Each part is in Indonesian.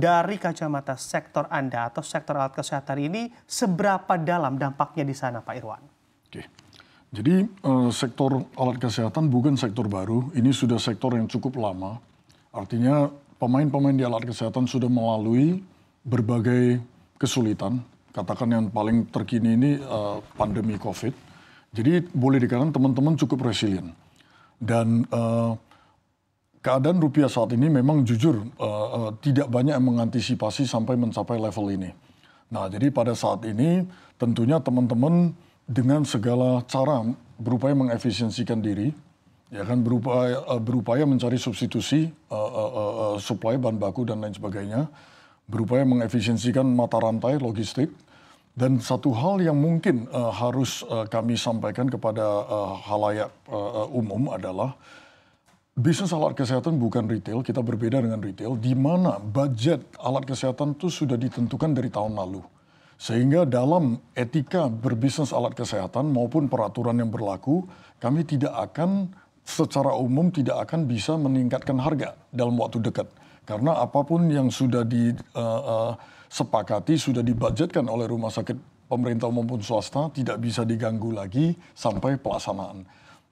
dari kacamata sektor Anda atau sektor alat kesehatan ini, seberapa dalam dampaknya di sana, Pak Irwan? Oke. Jadi sektor alat kesehatan bukan sektor baru, ini sudah sektor yang cukup lama. Artinya pemain-pemain di alat kesehatan sudah melalui berbagai kesulitan. Katakan yang paling terkini ini pandemi COVID. Jadi boleh dikatakan teman-teman cukup resilient. Dan keadaan rupiah saat ini memang jujur tidak banyak yang mengantisipasi sampai mencapai level ini. Nah, jadi pada saat ini tentunya teman-teman dengan segala cara berupaya mengefisiensikan diri, ya kan, berupaya mencari substitusi suplai bahan baku dan lain sebagainya, berupaya mengefisiensikan mata rantai logistik. Dan satu hal yang mungkin harus kami sampaikan kepada halayak umum adalah bisnis alat kesehatan bukan retail, kita berbeda dengan retail, di mana budget alat kesehatan itu sudah ditentukan dari tahun lalu. Sehingga dalam etika berbisnis alat kesehatan maupun peraturan yang berlaku, kami tidak akan secara umum tidak akan bisa meningkatkan harga dalam waktu dekat. Karena apapun yang sudah disepakati, sudah dibudgetkan oleh rumah sakit pemerintah maupun swasta, tidak bisa diganggu lagi sampai pelaksanaan.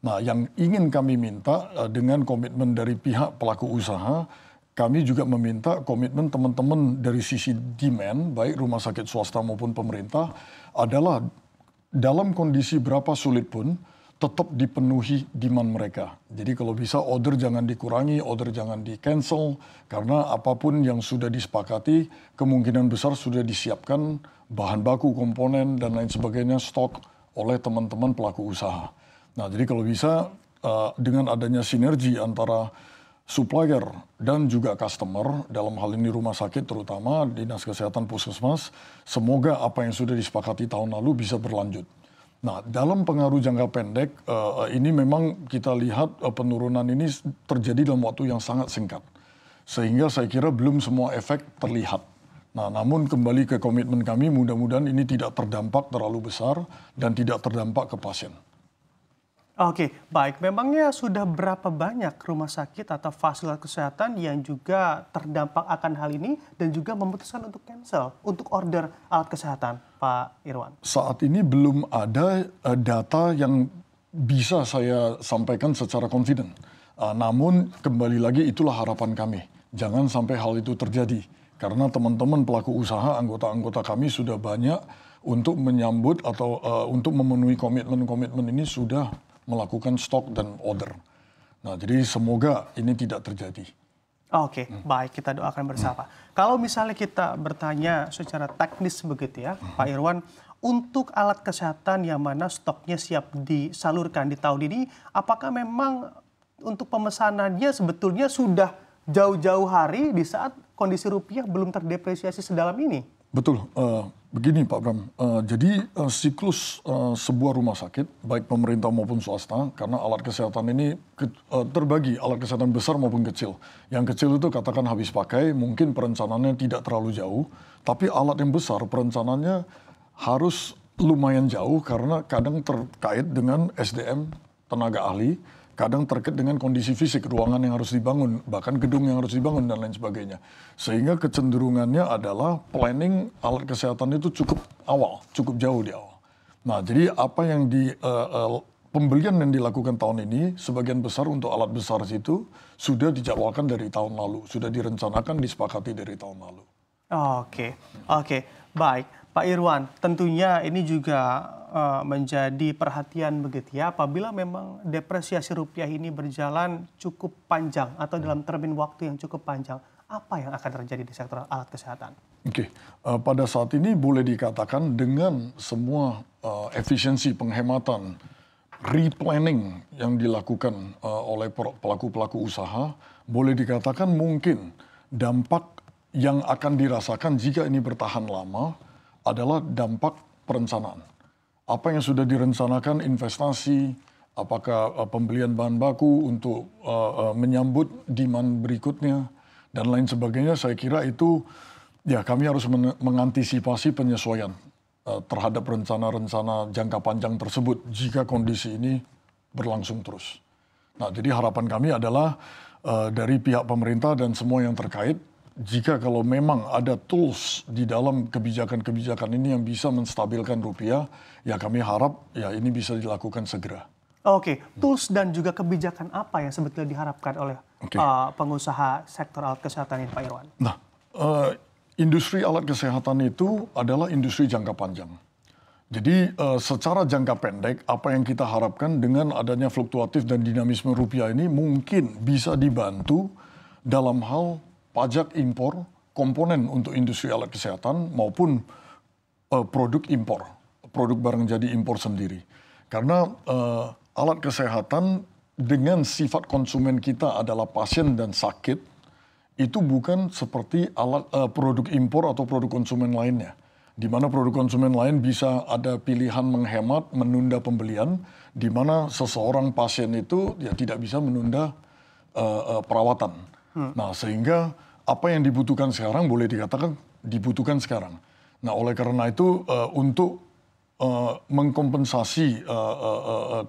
Nah, yang ingin kami minta dengan komitmen dari pihak pelaku usaha, kami juga meminta komitmen teman-teman dari sisi demand, baik rumah sakit swasta maupun pemerintah, adalah dalam kondisi berapa sulit pun, tetap dipenuhi demand mereka. Jadi kalau bisa order jangan dikurangi, order jangan di-cancel, karena apapun yang sudah disepakati, kemungkinan besar sudah disiapkan bahan baku, komponen, dan lain sebagainya, stok oleh teman-teman pelaku usaha. Nah, jadi kalau bisa dengan adanya sinergi antara supplier dan juga customer, dalam hal ini rumah sakit terutama, dinas kesehatan puskesmas, semoga apa yang sudah disepakati tahun lalu bisa berlanjut. Nah, dalam pengaruh jangka pendek, ini memang kita lihat penurunan ini terjadi dalam waktu yang sangat singkat. Sehingga saya kira belum semua efek terlihat. Nah, namun kembali ke komitmen kami, mudah-mudahan ini tidak terdampak terlalu besar dan tidak terdampak ke pasien. Oke, baik. Memangnya sudah berapa banyak rumah sakit atau fasilitas kesehatan yang juga terdampak akan hal ini dan juga memutuskan untuk cancel, untuk order alat kesehatan, Pak Irwan? Saat ini belum ada data yang bisa saya sampaikan secara confident. Namun kembali lagi itulah harapan kami. Jangan sampai hal itu terjadi. Karena teman-teman pelaku usaha, anggota-anggota kami sudah banyak untuk menyambut atau untuk memenuhi komitmen-komitmen ini sudah melakukan stok dan order. Nah, jadi semoga ini tidak terjadi. Oke, baik, kita doakan bersama. Kalau misalnya kita bertanya secara teknis begitu ya, Pak Irwan, untuk alat kesehatan yang mana stoknya siap disalurkan di tahun ini, apakah memang untuk pemesanannya sebetulnya sudah jauh-jauh hari di saat kondisi rupiah belum terdepresiasi sedalam ini? Betul. Begini Pak Bram, jadi siklus sebuah rumah sakit, baik pemerintah maupun swasta, karena alat kesehatan ini terbagi, alat kesehatan besar maupun kecil. Yang kecil itu katakan habis pakai, mungkin perencanaannya tidak terlalu jauh, tapi alat yang besar perencanaannya harus lumayan jauh karena kadang terkait dengan SDM, tenaga ahli, kadang terkait dengan kondisi fisik, ruangan yang harus dibangun, bahkan gedung yang harus dibangun, dan lain sebagainya. Sehingga kecenderungannya adalah planning alat kesehatan itu cukup awal, cukup jauh di awal. Nah, jadi apa yang pembelian yang dilakukan tahun ini, sebagian besar untuk alat besar itu sudah dijadwalkan dari tahun lalu, sudah direncanakan, disepakati dari tahun lalu. Oke, baik. Pak Irwan, tentunya ini juga menjadi perhatian begitu ya, apabila memang depresiasi rupiah ini berjalan cukup panjang atau dalam termin waktu yang cukup panjang, apa yang akan terjadi di sektor alat kesehatan? Oke, pada saat ini boleh dikatakan dengan semua efisiensi penghematan, replanning yang dilakukan oleh pelaku-pelaku usaha, boleh dikatakan mungkin dampak yang akan dirasakan jika ini bertahan lama adalah dampak perencanaan. Apa yang sudah direncanakan investasi, apakah pembelian bahan baku untuk menyambut demand berikutnya, dan lain sebagainya, saya kira itu ya kami harus mengantisipasi penyesuaian terhadap rencana-rencana jangka panjang tersebut jika kondisi ini berlangsung terus. Nah, jadi harapan kami adalah dari pihak pemerintah dan semua yang terkait, jika kalau memang ada tools di dalam kebijakan-kebijakan ini yang bisa menstabilkan rupiah, ya kami harap ya ini bisa dilakukan segera. Oke, tools dan juga kebijakan apa yang sebetulnya diharapkan oleh pengusaha sektor alat kesehatan ini, Pak Irwan? Nah, industri alat kesehatan itu adalah industri jangka panjang. Jadi secara jangka pendek, apa yang kita harapkan dengan adanya fluktuatif dan dinamisme rupiah ini mungkin bisa dibantu dalam hal pajak impor komponen untuk industri alat kesehatan maupun produk impor, produk barang jadi impor sendiri. Karena alat kesehatan dengan sifat konsumen kita adalah pasien dan sakit, itu bukan seperti produk impor atau produk konsumen lainnya. Di mana produk konsumen lain bisa ada pilihan menghemat, menunda pembelian, di mana seseorang pasien itu ya tidak bisa menunda perawatan. Nah, sehingga apa yang dibutuhkan sekarang boleh dikatakan dibutuhkan sekarang. Nah, oleh karena itu untuk mengkompensasi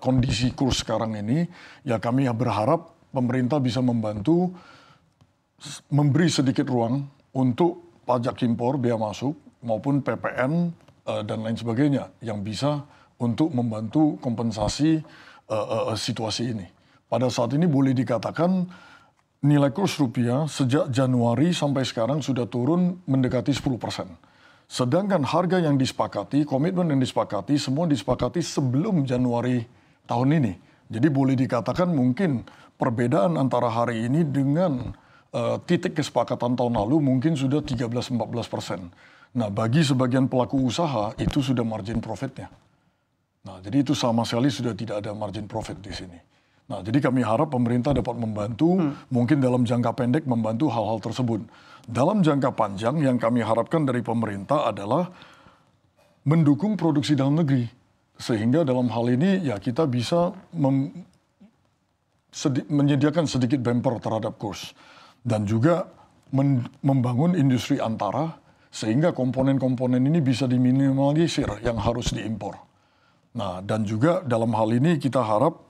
kondisi kurs sekarang ini, ya kami berharap pemerintah bisa membantu memberi sedikit ruang untuk pajak impor bea masuk maupun PPN dan lain sebagainya yang bisa untuk membantu kompensasi situasi ini. Pada saat ini boleh dikatakan nilai kurs rupiah sejak Januari sampai sekarang sudah turun mendekati 10%. Sedangkan harga yang disepakati, komitmen yang disepakati, semua disepakati sebelum Januari tahun ini. Jadi boleh dikatakan mungkin perbedaan antara hari ini dengan titik kesepakatan tahun lalu mungkin sudah 13-14%. Nah, bagi sebagian pelaku usaha itu sudah margin profitnya. Nah, jadi itu sama sekali sudah tidak ada margin profit di sini. Nah, jadi kami harap pemerintah dapat membantu, mungkin dalam jangka pendek membantu hal-hal tersebut. Dalam jangka panjang yang kami harapkan dari pemerintah adalah mendukung produksi dalam negeri. Sehingga dalam hal ini ya kita bisa menyediakan sedikit bumper terhadap kurs. Dan juga membangun industri antara sehingga komponen-komponen ini bisa diminimalisir yang harus diimpor. Nah, dan juga dalam hal ini kita harap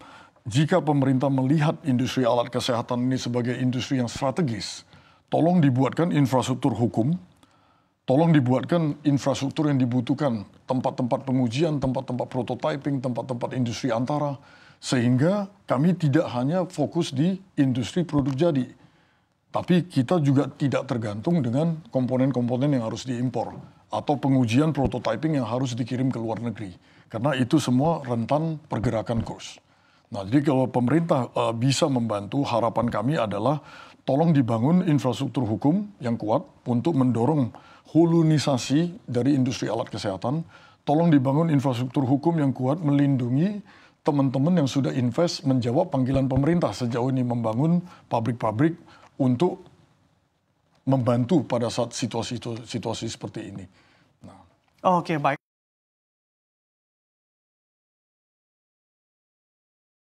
jika pemerintah melihat industri alat kesehatan ini sebagai industri yang strategis, tolong dibuatkan infrastruktur hukum, tolong dibuatkan infrastruktur yang dibutuhkan, tempat-tempat pengujian, tempat-tempat prototyping, tempat-tempat industri antara, sehingga kami tidak hanya fokus di industri produk jadi, tapi kita juga tidak tergantung dengan komponen-komponen yang harus diimpor, atau pengujian prototyping yang harus dikirim ke luar negeri, karena itu semua rentan pergerakan kurs. Nah, jadi kalau pemerintah bisa membantu, harapan kami adalah tolong dibangun infrastruktur hukum yang kuat untuk mendorong hulunisasi dari industri alat kesehatan. Tolong dibangun infrastruktur hukum yang kuat melindungi teman-teman yang sudah invest menjawab panggilan pemerintah sejauh ini membangun pabrik-pabrik untuk membantu pada saat situasi seperti ini. Oke, baik.